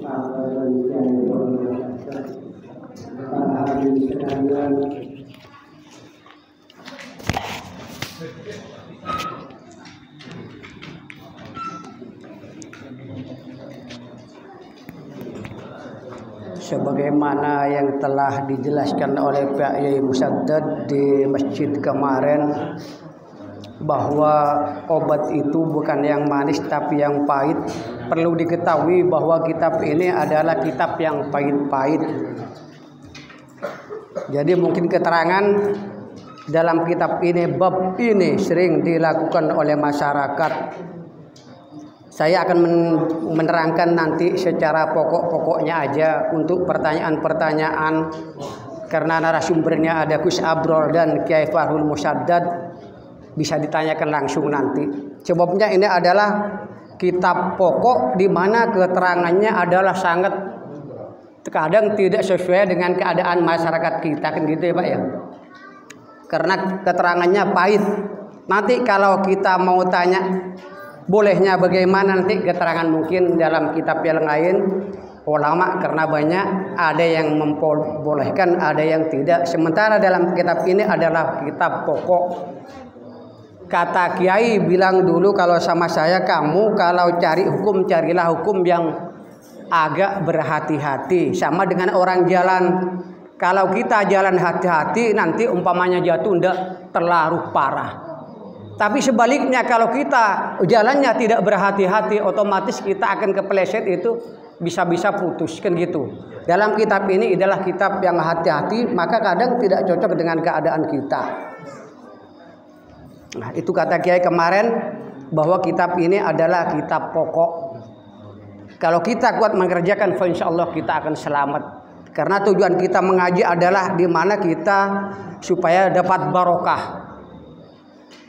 Bapak dan Ibu para hadirin sekalian, sebagaimana yang telah dijelaskan oleh Pak Yai Musaddad di masjid kemarin, bahwa obat itu bukan yang manis tapi yang pahit. Perlu diketahui bahwa kitab ini adalah kitab yang pahit-pahit. Jadi mungkin keterangan dalam kitab ini, bab ini sering dilakukan oleh masyarakat. Saya akan menerangkan nanti secara pokok-pokoknya aja untuk pertanyaan-pertanyaan, karena narasumbernya ada Gus Abrol dan Kiai Farhul Musaddad, bisa ditanyakan langsung nanti. Sebabnya ini adalah kitab pokok di mana keterangannya adalah sangat terkadang tidak sesuai dengan keadaan masyarakat kita, kan gitu ya Pak ya. Karena keterangannya pahit. Nanti kalau kita mau tanya bolehnya bagaimana, nanti keterangan mungkin dalam kitab yang lain ulama, karena banyak ada yang membolehkan, ada yang tidak. Sementara dalam kitab ini adalah kitab pokok. Kata Kiai bilang dulu kalau sama saya, kamu kalau cari hukum carilah hukum yang agak berhati-hati, sama dengan orang jalan. Kalau kita jalan hati-hati, nanti umpamanya jatuh ndak terlalu parah. Tapi sebaliknya kalau kita jalannya tidak berhati-hati, otomatis kita akan kepleset, itu bisa-bisa putus, kan gitu. Dalam kitab ini adalah kitab yang hati-hati, maka kadang tidak cocok dengan keadaan kita. Nah, itu kata Kiai kemarin, bahwa kitab ini adalah kitab pokok. Kalau kita kuat mengerjakan, insya Allah kita akan selamat. Karena tujuan kita mengaji adalah di mana kita supaya dapat barokah.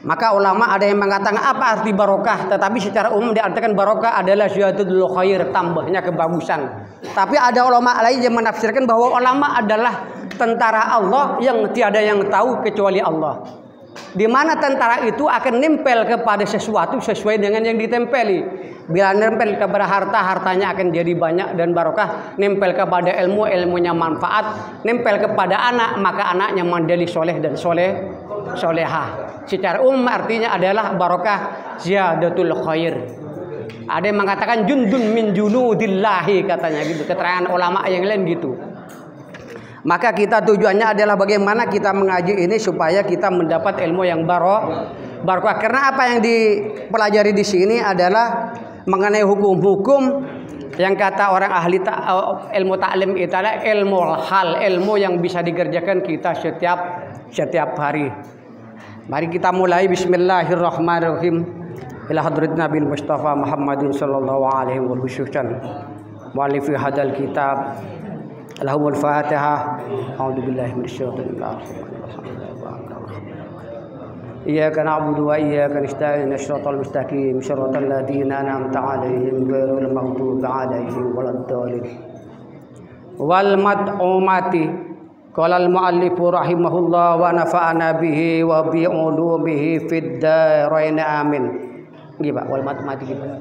Maka ulama ada yang mengatakan apa arti barokah, tetapi secara umum diartikan barokah adalah ziyadatul khair, tambahnya kebagusan. Tapi ada ulama lain yang menafsirkan bahwa ulama adalah tentara Allah yang tiada yang tahu kecuali Allah. Di mana tentara itu akan nempel kepada sesuatu sesuai dengan yang ditempeli. Bila nempel kepada harta, hartanya akan jadi banyak dan barokah. Nempel kepada ilmu, ilmunya manfaat. Nempel kepada anak, maka anaknya menjadi soleh dan solehah. Secara umum artinya adalah barokah ziyadatul khair. Ada yang mengatakan jundun min junudillahi, katanya gitu. Keterangan ulama yang lain gitu. Maka kita tujuannya adalah bagaimana kita mengaji ini supaya kita mendapat ilmu yang barokah. Karena apa yang dipelajari di sini adalah mengenai hukum-hukum yang kata orang ahli ilmu taklim itu adalah ilmu hal, ilmu yang bisa dikerjakan kita setiap hari. Mari kita mulai. Bismillahirrahmanirrahim. Ila hadrat Nabi Mustafa Muhammadin sallallahu alaihi wasallam. Mu'allif hadal kitab. Lahumul Fatihah. A'udzubillahi minasyaitonir rajim. Iyyaka na'budu wa iyyaka nasta'in. Shiratal mustaqim. Shiratal ladzina an'amta 'alaihim ghairil maghdubi 'alaihim waladdallin. Wal mad'umati. Qala al-mu'allifu rahimahullah wa nafa'ana bihi wa bi ulumihi fid dharain amin. Nggih Pak, wal mad'umati gimana?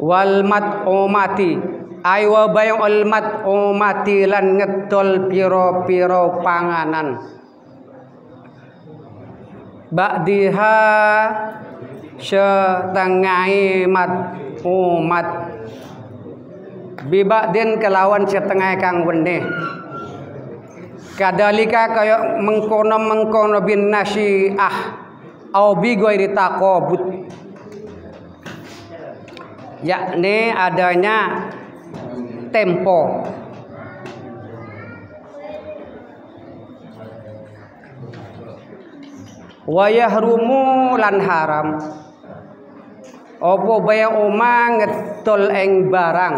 Wal mad'umati aywa bay'ul mad'umati lan ngedol pira-pira panganan. Ba'diha setengahe mad'umat bibadin kelawan setengah kang wenih. Kadalika kaya mengkono bin nasi'ah au bi ghairi taqabut, yakni adanya tempo. Wa yahrumu lan haram apa bae omah ngedol ing barang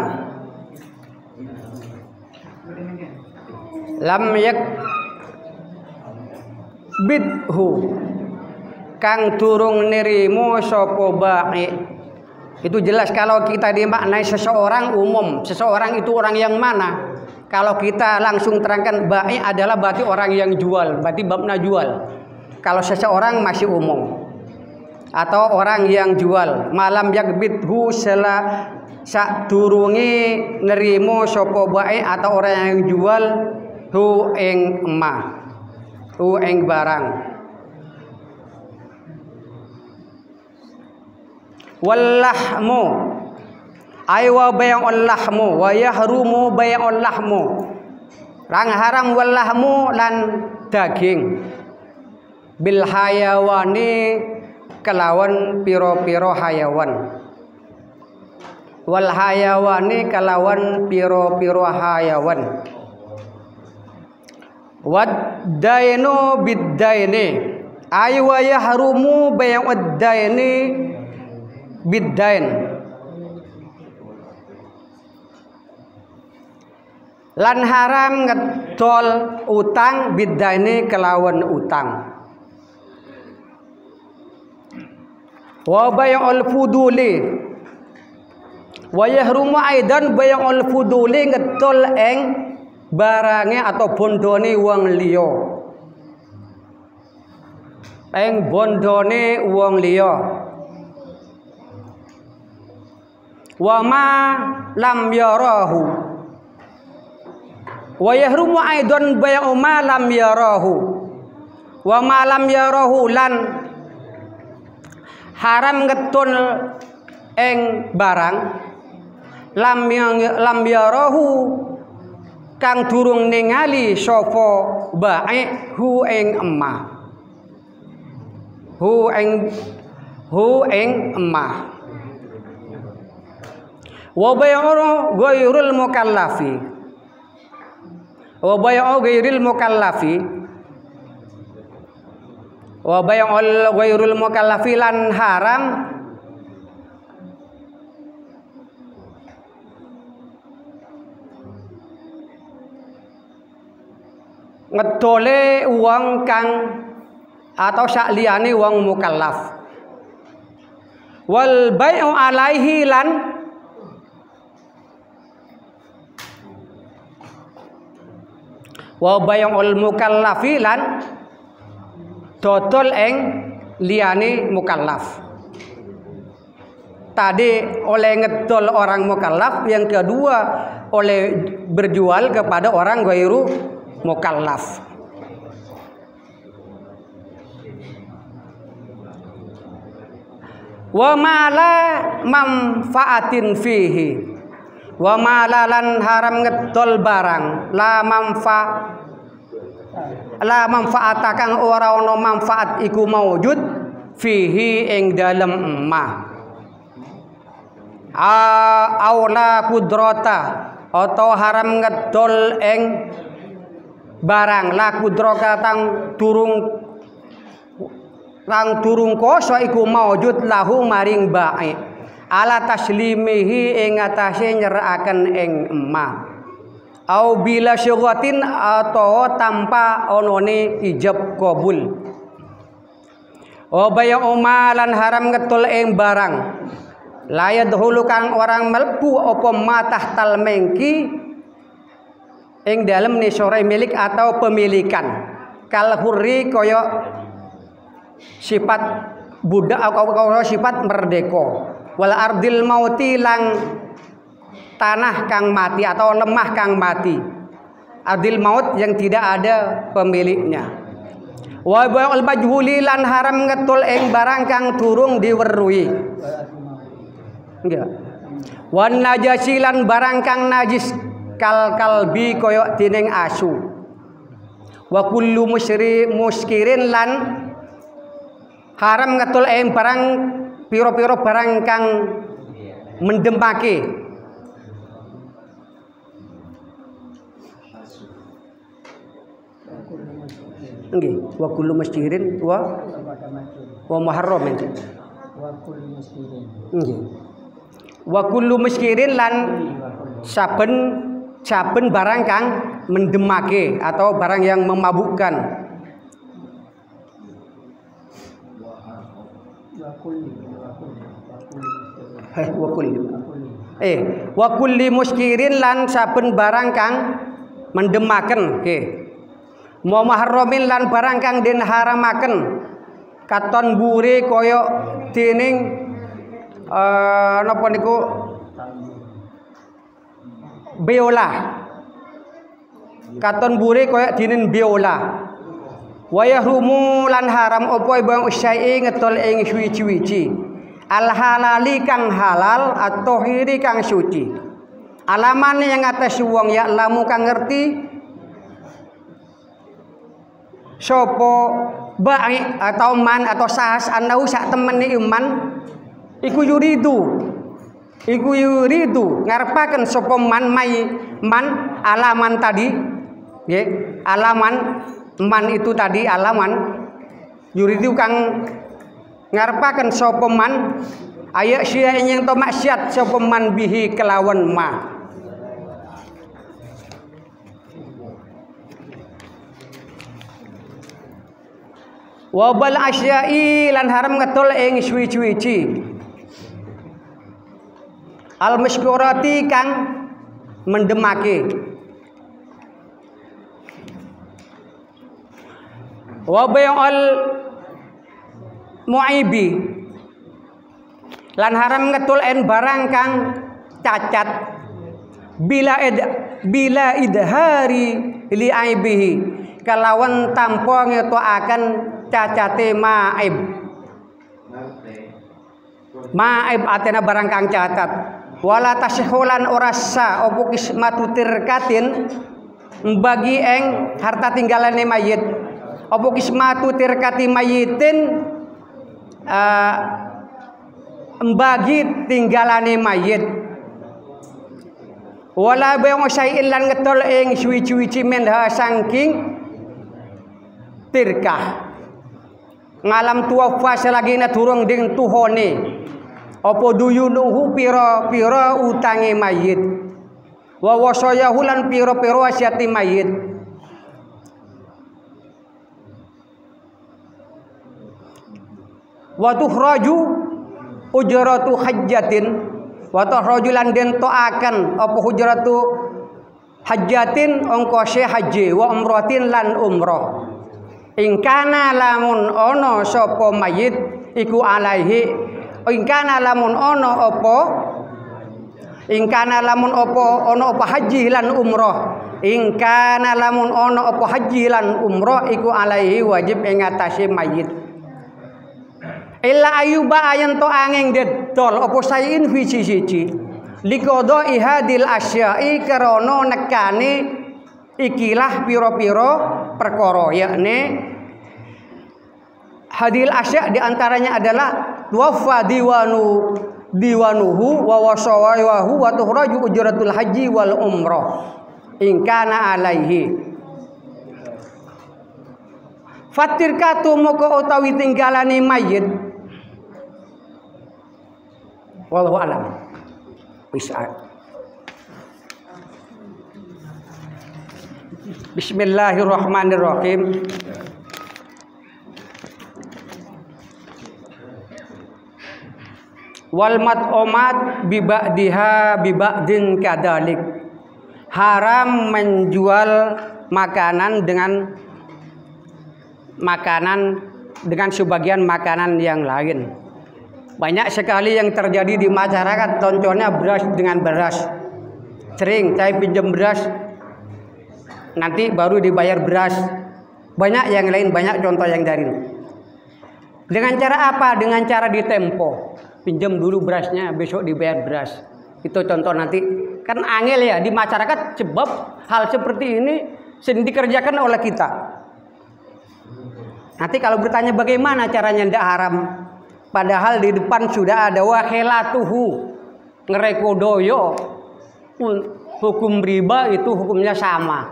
lam yak bidhu kang durung nirimu sapa ba'i. Itu jelas kalau kita dimaknai seseorang umum. Seseorang itu orang yang mana? Kalau kita langsung terangkan ba'i adalah berarti orang yang jual, berarti babna jual. Kalau seseorang masih umum. Atau orang yang jual malam yakbidhu sadurunge nerimo sapa bae atau orang yang jual hu ing emah, hu ing barang. Wallahmu aywa bay'ul lahmu wa yahrumu bay'ul lahmu. Lang haram wallahmu lan daging bil hayawani kelawan piro-piro hayawan. Wal hayawani kelawan piro-piro hayawan. Wad dainu bid daini aywa yahrumu bay'ud daini biddain. Lan haram ngedol utang biddaini kelawan utang. Wa bay'ul fuduli wa yahrumu aidan bay'ul fuduli ngedol ing barange atau bondone wong liya, ing bondone wong liya. Wa ma lam yarahu wa yahrumu aidan bay'u ma lam yarahu. Wa ma lam yarahu lan haram ngetun ing barang lam yarahu kang durung ningali sapa bae hu ing emah, hu ing emah. Wa bay'u ghairul mukallafi wa bay'u ghairil mukallafi wa bay'ul ghairul mukallafi lan haram ngedole uang kang atau sakliyane wong mukallaf. Wal bay'u alaihi lan wa bay'ul mukallafi lan dodol ing liyane mukallaf. Tadi oleh ngedol orang mukallaf, yang kedua oleh berjual kepada orang ghairu mukallaf. Wa mala manfaatin fihi wa malalan haram ngedol barang la manfaatakan ora ono manfaat iku maujud fihi ing dalem emah. Aula kudrata atau haram ngedol ing barang la kudrata tang durung koso iku maujud lahu maring bae ala taslimihi ing atase nyerakaken ing emah. Au bila syughatin atau tanpa onone ijab qabul. O bay'u malan haram ngetol ing barang la yadkhulu kang orang melbu apa matah tal mengki ing dalem nisore milik atau pemilikan. Kal hurri kaya sifat budak atau sifat merdeka. Wal ardil mauti lang tanah kang mati atau lemah kang mati. Ardil maut yang tidak ada pemiliknya. Wa ba'ul majhuli lan haram ngetul ing barang kang durung diweruhi. Enggak. Wan najasi lan barang kang najis kal kalbi koyok dening asu. Wa kullu muskirin lan haram ngetul ing barang piro-piro barang kang mendempake. Nggih, wa kullu muskirin wa muharram nggih. Wa kullu muskirin. Nggih. Wa kullu muskirin lan saben barang kang mendemake atau barang yang memabukkan. Wa kulli muskirin lan saben barang kang mendemaken nggih. Wa muharramin lan barang kang den haramaken katon buri koyo dening napa niku biola. Katon buri koyo dinin biola. Wa yahrumu lan haram opo bang usai ngetol ing suci-suci. Al halali kang halal atau hiri kang suci. Alaman yang atas wong ya lamu kang ngerti sopo baik atau man atau sahas anau sak temeni iman iku yuridu ngarepaken sopo man alaman tadi ya, alaman man itu tadi alaman yuridu kang ngarepaken sopo man ayak sia yang to maksiat sopo man bihi kelawan ma. Wabal asyai lan haram ngetol ing suwi-suwi al maskurati kang mendemake. Wabay'al muaibi lan haram ngetol en barang kang cacat bila idhari li aibihi kalawan tanpa ngetoaken cacate maib atena barang kang cacat wala tashulan orasa opo kismatu tirkatin bagi eng harta tinggalane mayit opo kismatu tirkati mayitin bagi tinggalane mayit wala bayang syai'in lan ngetol ing suwi-suwi menha saking tirkah ngalam tuwafa selagi na turung ding tuhone opo duyunuhu pira utange mayit wa wasayahu lan pira wasiati mayit wa tuhraju ujratu hajjatin wa tuhraju lan den toaken opo ujratu hajjatin ongkose haji wa umratin lan umrah. Ingkana lamun ono sopo mayit iku alaihi ingkana lamun ono opo haji lan umroh ingkana lamun ono opo haji lan umroh iku alaihi wajib ing atase mayit illa ayuba ayen to angin dedol opo sayin siji likodo ihadil asyai kerono nekane ikilah piro-piro perkara yakni hadil asya diantaranya adalah wafa diwanuhu wa wasawahu wa tuhraju ujratul haji wal umrah in kana alaihi fatirkatu moko utawi tinggalane mayit wallahu alam bisa. Bismillahirrahmanirrahim. Wal mat'omat biba'diha biba'din kadalik. Haram menjual makanan dengan sebagian makanan yang lain. Banyak sekali yang terjadi di masyarakat, contohnya beras dengan beras. Sering saya pinjam beras nanti baru dibayar beras. Banyak yang lain, banyak contoh yang dari. Dengan cara apa? Dengan cara ditempo. Pinjam dulu berasnya, besok dibayar beras. Itu contoh nanti. Kan angel ya di masyarakat sebab hal seperti ini sering dikerjakan oleh kita. Nanti kalau bertanya bagaimana caranya tidak haram. Padahal di depan sudah ada wahelatuhu. Ngerekodoyo. Hukum riba itu hukumnya sama.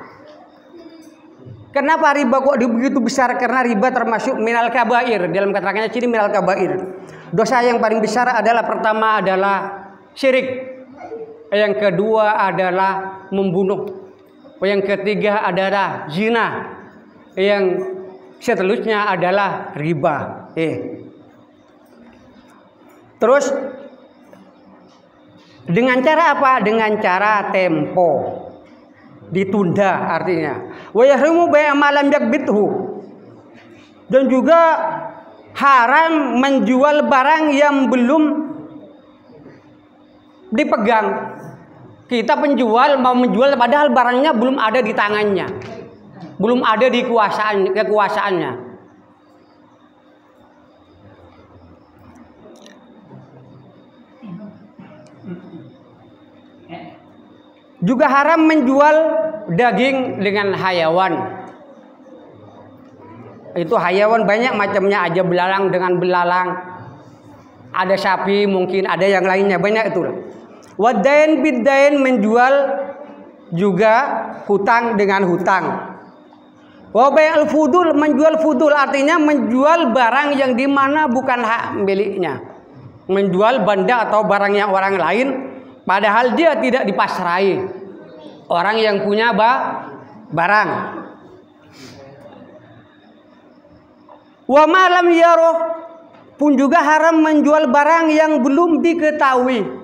Kenapa riba kok begitu besar? Karena riba termasuk minal kabair. Dalam keterangannya sini minal kabair. Dosa yang paling besar adalah pertama adalah syirik. Yang kedua adalah membunuh. Yang ketiga adalah zina. Yang seterusnya adalah riba. Terus dengan cara apa? Dengan cara tempo. Ditunda artinya. Wa yahrimu bai'a ma lam yakbithu. Dan juga haram menjual barang yang belum dipegang. Kita penjual mau menjual padahal barangnya belum ada di tangannya, belum ada di kekuasaannya. Juga haram menjual daging dengan hayawan. Itu hayawan banyak macamnya, aja belalang dengan belalang. Ada sapi, mungkin ada yang lainnya, banyak itu. Wadain bidain, menjual juga hutang dengan hutang. Wabayal fudul, menjual fudul artinya menjual barang yang dimana bukan hak miliknya, menjual benda atau barangnya orang lain padahal dia tidak dipasrai orang yang punya barang. Wa malam yaroh, pun juga haram menjual barang yang belum diketahui.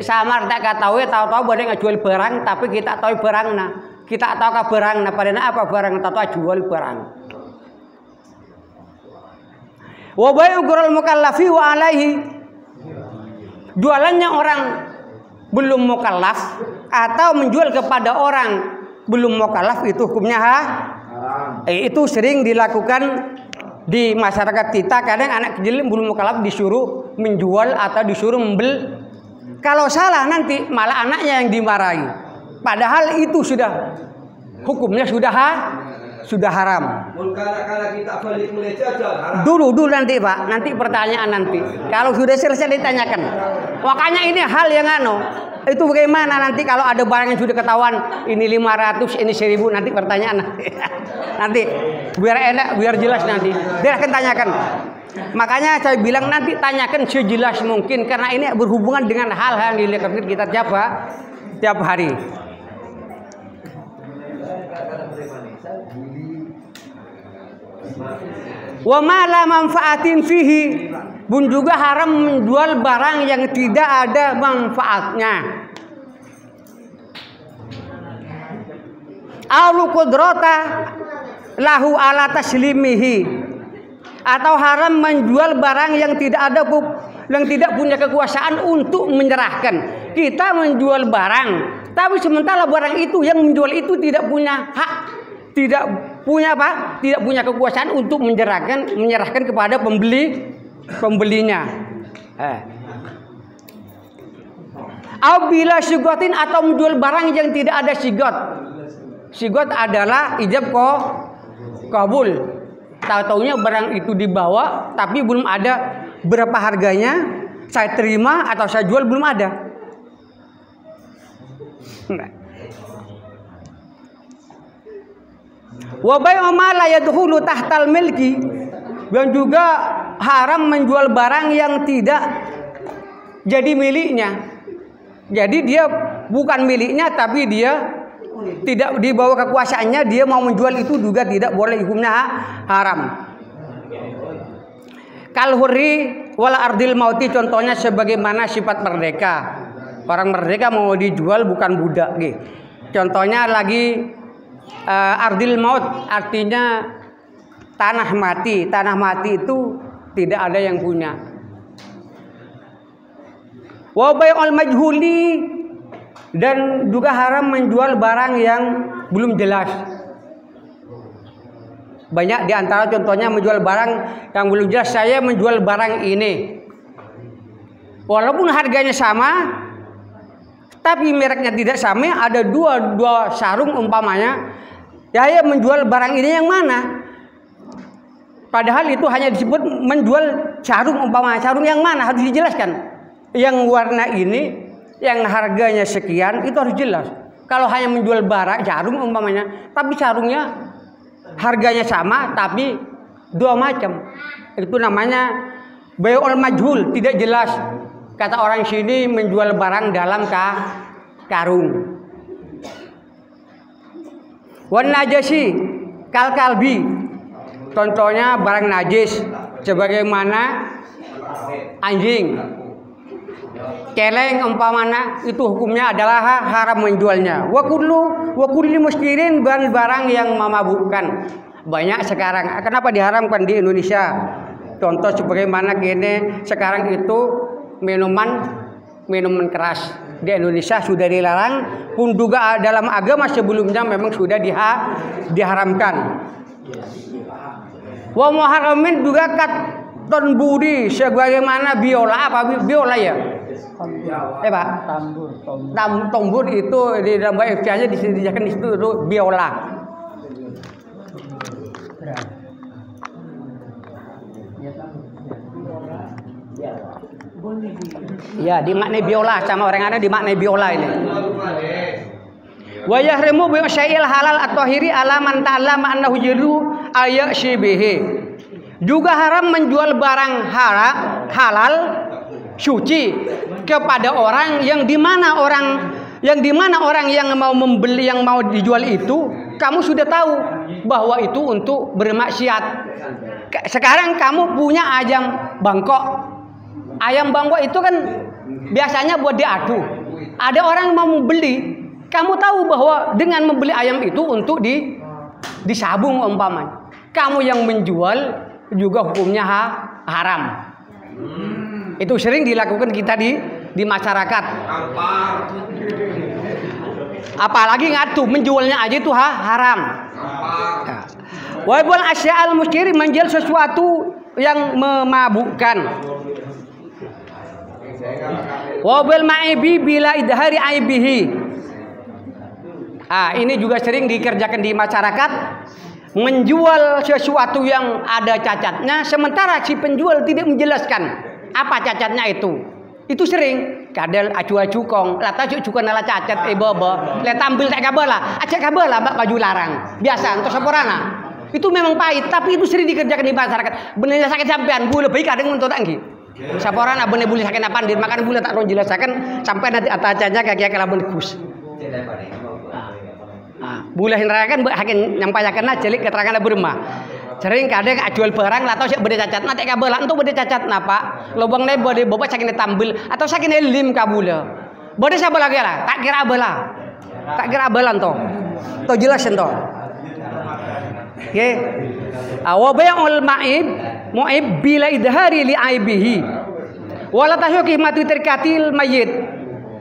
Samar tak ketahui, tahu-tahu boleh ngejual barang tapi kita tahu barangnya. Kita tahu ke barangnya padahal apa barang, tahu jual barang. Wa bai'u ghurul mukallafi wa alaihi, jualannya orang belum mukallaf atau menjual kepada orang belum mukallaf itu hukumnya itu sering dilakukan di masyarakat kita. Kadang anak kecil belum mukallaf disuruh menjual atau disuruh membeli. Kalau salah nanti malah anaknya yang dimarahi. Padahal itu sudah hukumnya sudah haram. Dulu nanti Pak, nanti pertanyaan nanti. Kalau sudah selesai ditanyakan. Makanya ini hal yang itu bagaimana nanti kalau ada barang yang sudah ketahuan ini 500, ini 1000, nanti pertanyaan nanti. Nanti biar enak, biar jelas nanti. Biar akan tanyakan. Makanya saya bilang nanti tanyakan sejelas mungkin karena ini berhubungan dengan hal-hal yang dilihat kita tiap hari. Wa ma la manfaatin fihi, pun juga haram menjual barang yang tidak ada manfaatnya. Alu qudrata lahu ala taslimihi, atau haram menjual barang yang tidak punya kekuasaan untuk menyerahkan. Kita menjual barang, tapi sementara barang itu yang menjual itu tidak punya hak, tidak punya kekuasaan untuk menyerahkan kepada pembelinya. Bila sigotin, atau menjual barang yang tidak ada sigot. Sigot adalah ijab kabul. Tahu-taunya barang itu dibawa tapi belum ada berapa harganya, saya terima atau saya jual belum ada. Wa bai'u ma la yadkhulu tahtal milki, dan juga haram menjual barang yang tidak jadi miliknya. Jadi dia bukan miliknya tapi dia tidak dibawa kekuasaannya, dia mau menjual itu juga tidak boleh, hukumnya haram. Kal hurri wal ardil mauti, contohnya sebagaimana sifat merdeka. Orang merdeka mau dijual bukan budak gitu. Contohnya lagi ardil maut artinya tanah mati. Tanah mati itu tidak ada yang punya. Wa bai'ul majhuli, dan juga haram menjual barang yang belum jelas. Banyak diantara contohnya menjual barang yang belum jelas. Saya menjual barang ini, walaupun harganya sama, tapi mereknya tidak sama. Ada dua sarung umpamanya. Saya menjual barang ini yang mana? Padahal itu hanya disebut menjual sarung umpamanya. Sarung yang mana harus dijelaskan. Yang warna ini, yang harganya sekian, itu harus jelas. Kalau hanya menjual barang sarung umpamanya, tapi sarungnya harganya sama tapi dua macam, itu namanya bai'ul majhul, tidak jelas. Kata orang sini menjual barang dalam karung. Wan najasi kal kalbi, contohnya barang najis sebagaimana anjing, keleng umpamanya, itu hukumnya adalah haram menjualnya. Wa kulli muskirin, barang yang memabukkan. Banyak sekarang. Kenapa diharamkan di Indonesia? Contoh sebagaimana gini, sekarang itu minuman keras. di Indonesia sudah dilarang, pun juga dalam agama sebelumnya memang sudah diharamkan. Wa muharramin juga katon budi sebagaimana biola. Apa biola ya? Pak. Tombur itu di dalam bahasa Indonesia disediakan di situ itu biola. Ya, dimaknai biola sama orang ada dimaknai biola ini. Wa yahrimu bi syai'il halal at-tahiri ala man ta'allama annahu jiru ayashibihi. Juga haram menjual barang halal suci kepada orang yang dimana orang yang mau membeli, yang mau dijual itu kamu sudah tahu bahwa itu untuk bermaksiat. Sekarang kamu punya ayam bangkok. Ayam bangkok itu kan biasanya buat diadu. Ada orang yang mau membeli, kamu tahu bahwa dengan membeli ayam itu untuk disabung umpamanya. Kamu yang menjual juga hukumnya haram. Itu sering dilakukan kita di masyarakat. Apalagi ngatu menjualnya aja itu haram. Wabul asya'al muskiri, menjual sesuatu yang memabukkan. Wabil ma'ibi bila idhari aibihi. Ini juga sering dikerjakan di masyarakat, menjual sesuatu yang ada cacatnya sementara si penjual tidak menjelaskan apa cacatnya itu. Itu sering kadal acu-acu kong lata cukukan ala cacat baba le tampil tak kabala acak kabala baju larang biasa untuk saporana. Itu memang pahit tapi itu sering dikerjakan di masyarakat. Bener sakit sampean bu lebih kadang untuk tangki saporana bener boleh sakit apa dir makan boleh tak ron jelaskan sampai nanti atacanya kayak kelaban kus. Boleh nerakan hakin nyampaikan celik keterangan berma. Sering kadang jual barang lah atau sih beda cacat nanti kabel untuk beda cacat napa lubang nih bode bapak saking tampil atau saking lim kabula bode siapa lagi lah tak kira abelan toh jelasin toh oke awabayul mu'ib bila idhari li aibihi wala tahyuki mati terkatil mayit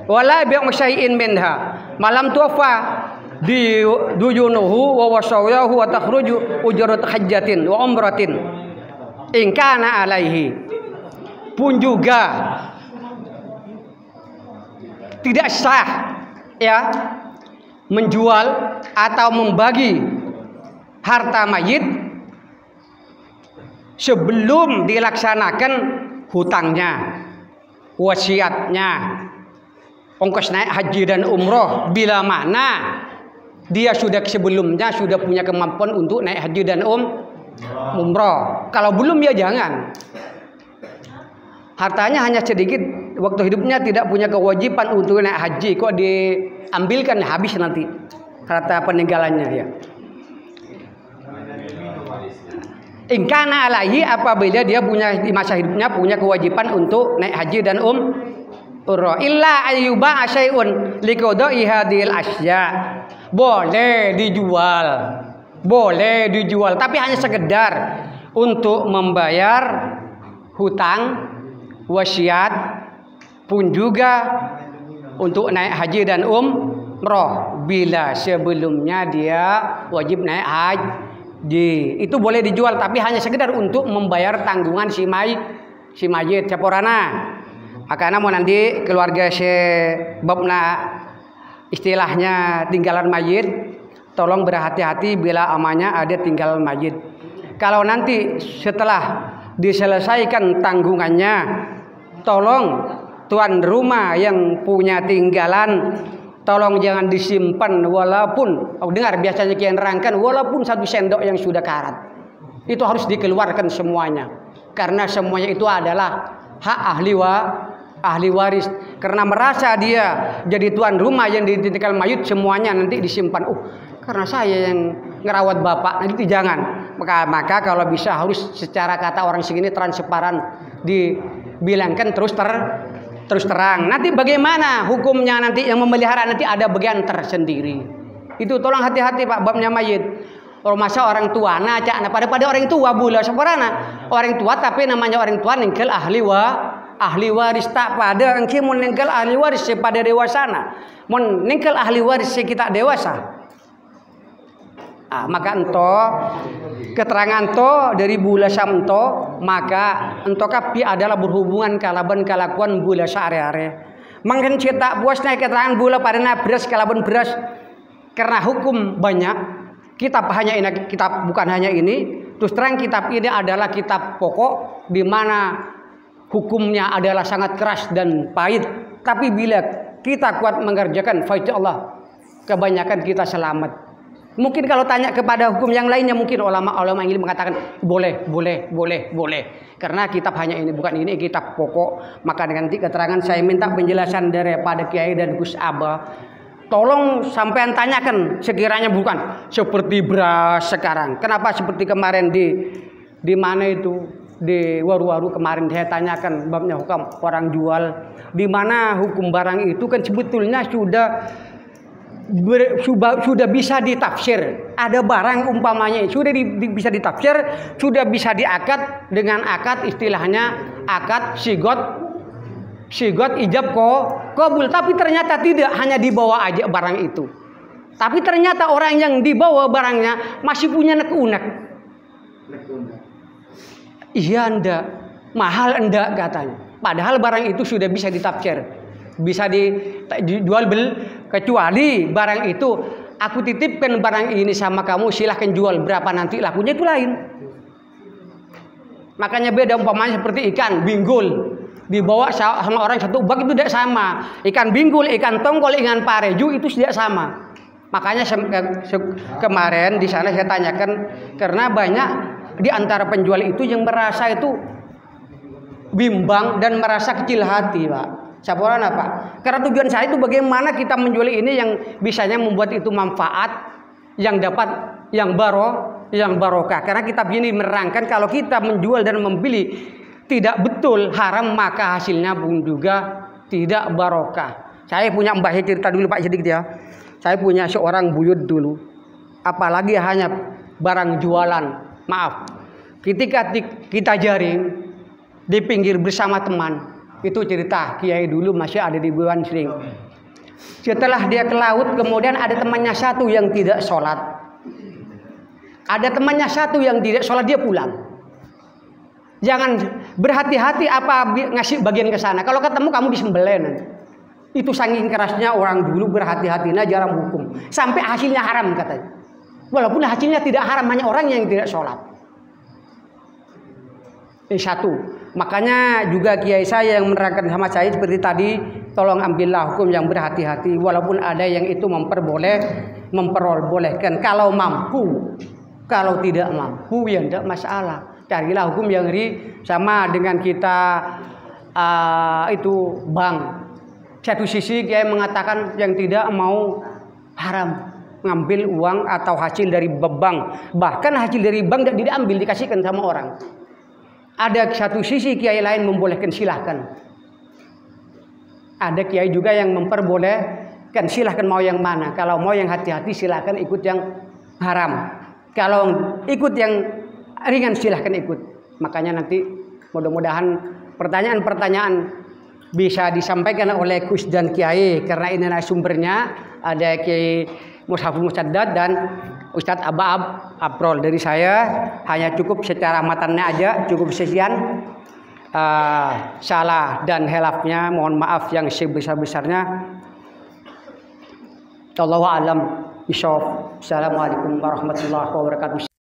wala bi'u syai'in minha malam tuafa di duyunuhu wa wasawahu wa takhruju ujrat hajjatin wa umratin in kana alaihi. Pun juga tidak sah ya menjual atau membagi harta mayit sebelum dilaksanakan hutangnya, wasiatnya, ongkos naik haji dan umroh, bila mana dia sudah sebelumnya sudah punya kemampuan untuk naik haji dan umroh. Kalau belum ya jangan. Hartanya hanya sedikit, waktu hidupnya tidak punya kewajiban untuk naik haji, kok diambilkan habis nanti harta peninggalannya ya. Ingkana alaihi, apabila dia punya di masa hidupnya punya kewajiban untuk naik haji dan umroh. Illa ayyuba asyai'un liqada'i hadhil asya. Boleh dijual tapi hanya sekedar untuk membayar hutang, wasiat, pun juga untuk naik haji dan umroh bila sebelumnya dia wajib naik haji. Itu boleh dijual tapi hanya sekedar untuk membayar tanggungan si mayit caporana. Makanya mau nanti keluarga sebabna istilahnya tinggalan mayit, tolong berhati-hati bila amanya ada tinggalan mayit. Kalau nanti setelah diselesaikan tanggungannya, tolong tuan rumah yang punya tinggalan, tolong jangan disimpan walaupun, dengar biasanya kian nerangkan, walaupun 1 sendok yang sudah karat. Itu harus dikeluarkan semuanya. Karena semuanya itu adalah hak ahli waris, karena merasa dia jadi tuan rumah yang ditinggal mayit semuanya nanti disimpan. Karena saya yang ngerawat bapak, nanti jangan. Maka kalau bisa harus secara kata orang sini transparan dibilangkan terus terang. Nanti bagaimana hukumnya nanti yang memelihara nanti ada bagian tersendiri. Itu tolong hati-hati Pak babnya mayit. Masa orang tua pada orang tua bula separana orang tua tapi namanya orang tua ningkel ahli ahli waris tak pada engke mun ninggal ahli waris pada dewasana. Mun ninggal ahli waris kita dewasa. Maka ento keterangan to dari bula samto maka ento kapi adalah berhubungan kalaban kalakuan bula sare-are. Mangken cetak puas naik keterangan bula pada beras kalaban beras karena hukum banyak. Kitab hanya ini, kitab bukan hanya ini. Terus terang kitab ini adalah kitab pokok di mana hukumnya adalah sangat keras dan pahit. Tapi bila kita kuat mengerjakan, fa Allah kebanyakan kita selamat. Mungkin kalau tanya kepada hukum yang lainnya mungkin ulama-ulama ini mengatakan boleh. Karena kitab hanya ini, bukan ini kitab pokok. Maka nanti keterangan saya minta penjelasan daripada Kiai dan Gus Abah. Tolong sampean tanyakan sekiranya bukan seperti beras sekarang. Kenapa seperti kemarin di mana itu di waru-waru kemarin saya tanyakan babnya hukum orang jual. Di mana hukum barang itu kan sebetulnya sudah bisa ditafsir. Ada barang umpamanya sudah bisa ditafsir, sudah bisa diakad dengan akad istilahnya akad sigot ijab kabul. Tapi ternyata tidak, hanya dibawa aja barang itu. Tapi ternyata orang yang dibawa barangnya masih punya nek-unek. Iya ndak, mahal ndak katanya. Padahal barang itu sudah bisa ditafsir, bisa dijual beli. Kecuali barang itu aku titipkan barang ini sama kamu, silahkan jual berapa nanti lakunya itu lain. Makanya beda umpamanya seperti ikan binggul dibawa sama orang satu bak itu tidak sama. Ikan binggul, ikan tongkol, ikan pareju itu tidak sama. Makanya kemarin di sana saya tanyakan karena banyak di antara penjual itu yang merasa itu bimbang dan merasa kecil hati, Pak. Saporan apa? Karena tujuan saya itu bagaimana kita menjual ini yang bisanya membuat itu manfaat, yang dapat yang barokah. Karena kitab ini menerangkan kalau kita menjual dan membeli tidak betul haram maka hasilnya pun juga tidak barokah. Saya punya mbah cerita dulu Pak sedikit ya. Saya punya seorang buyut dulu. Apalagi hanya barang jualan. Maaf. Ketika kita jaring di pinggir bersama teman. Itu cerita Kiai dulu masih ada di Buan Sering. Setelah dia ke laut, kemudian ada temannya satu yang tidak sholat. Ada temannya satu yang tidak sholat, dia pulang. Jangan berhati-hati apa ngasih bagian ke sana. Kalau ketemu kamu disembelih nanti. Itu saking kerasnya orang dulu berhati-hatinya jarang hukum. Sampai hasilnya haram katanya. Walaupun hasilnya tidak haram, hanya orang yang tidak sholat. Ini satu. Makanya juga kiai saya yang menerangkan sama saya seperti tadi, tolong ambillah hukum yang berhati-hati. Walaupun ada yang itu memperbolehkan kalau mampu, kalau tidak mampu ya tidak masalah. Carilah hukum yang sama dengan kita itu bank. Satu sisi kiai mengatakan yang tidak mau haram ngambil uang atau hasil dari bank. Bahkan hasil dari bank tidak diambil, dikasihkan sama orang. Ada satu sisi kiai lain membolehkan silahkan. Ada kiai juga yang memperbolehkan silahkan mau yang mana. Kalau mau yang hati-hati silahkan ikut yang haram. Kalau ikut yang ringan silahkan ikut. Makanya nanti mudah-mudahan pertanyaan-pertanyaan bisa disampaikan oleh Gus dan Kiai. Karena ini sumbernya ada Kiai Mushaful Musaddad dan Ustadz Abah Aprol. Dari saya hanya cukup secara matannya aja, cukup sekian. Salah dan hilafnya mohon maaf yang sebesar-besarnya. Allahu a'lam bishawab. Assalamualaikum warahmatullahi wabarakatuh.